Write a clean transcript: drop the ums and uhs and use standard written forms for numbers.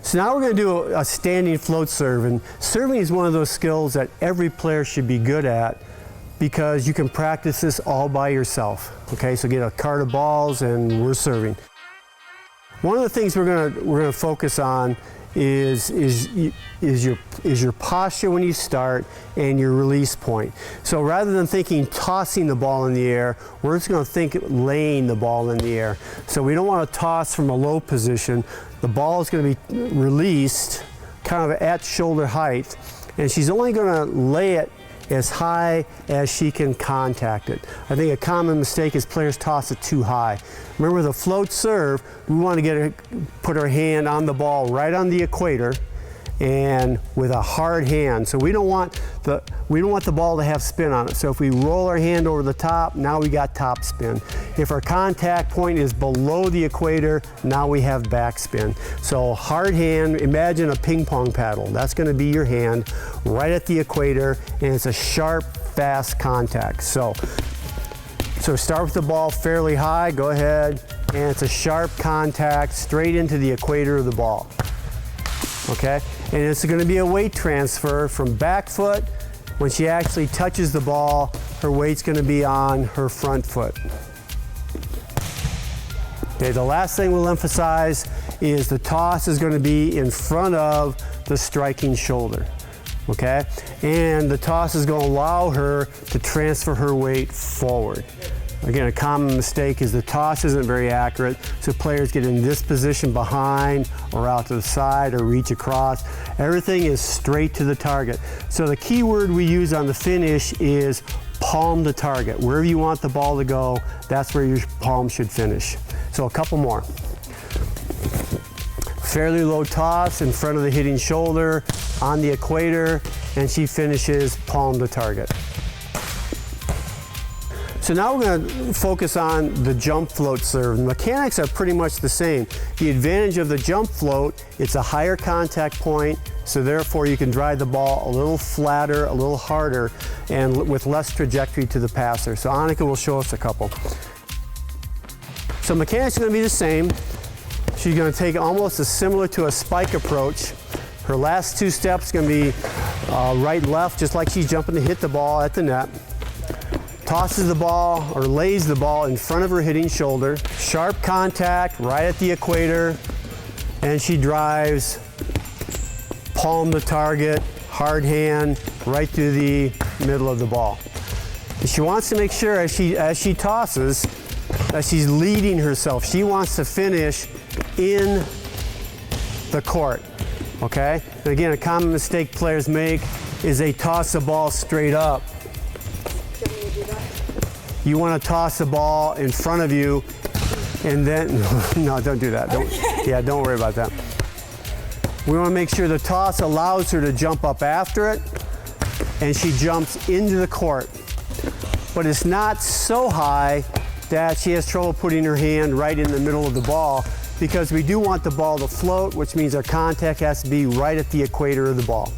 So now we're going to do a standing float serve, and serving is one of those skills that every player should be good at because you can practice this all by yourself. Okay, so get a cart of balls and we're serving. One of the things we're going to focus on is your posture when you start and your release point. So rather than thinking tossing the ball in the air, we're just going to think laying the ball in the air. So we don't want to toss from a low position. The ball is going to be released kind of at shoulder height, and she's only going to lay it as high as she can contact it. I think a common mistake is players toss it too high. Remember, the float serve, we want to put our hand on the ball right on the equator and with a hard hand. So we don't want the ball to have spin on it. So if we roll our hand over the top, now we got top spin. If our contact point is below the equator, now we have backspin. So hard hand, imagine a ping pong paddle. That's going to be your hand right at the equator, and it's a sharp, fast contact. So start with the ball fairly high, go ahead, and it's a sharp contact straight into the equator of the ball. Okay, and it's going to be a weight transfer from back foot. When she actually touches the ball, her weight's going to be on her front foot. Okay, the last thing we'll emphasize is the toss is going to be in front of the striking shoulder. Okay, and the toss is going to allow her to transfer her weight forward. Again, a common mistake is the toss isn't very accurate, so players get in this position behind or out to the side or reach across. Everything is straight to the target. So the key word we use on the finish is palm the target. Wherever you want the ball to go, that's where your palm should finish. So a couple more. Fairly low toss in front of the hitting shoulder on the equator, and she finishes palm the target. So now we're going to focus on the jump float serve. The mechanics are pretty much the same. The advantage of the jump float, it's a higher contact point, so therefore you can drive the ball a little flatter, a little harder, and with less trajectory to the passer. So Annika will show us a couple. So mechanics are going to be the same. She's going to take almost similar to a spike approach. Her last two steps are going to be right-left, just like she's jumping to hit the ball at the net. Tosses the ball or lays the ball in front of her hitting shoulder. Sharp contact right at the equator, and she drives palm the target, hard hand, right through the middle of the ball. And she wants to make sure as she tosses that she's leading herself. She wants to finish in the court. Okay? And again, a common mistake players make is they toss the ball straight up. You want to toss the ball in front of you, and then, no, don't do that. Don't worry about that. We want to make sure the toss allows her to jump up after it, and she jumps into the court. But it's not so high that she has trouble putting her hand right in the middle of the ball, because we do want the ball to float, which means our contact has to be right at the equator of the ball.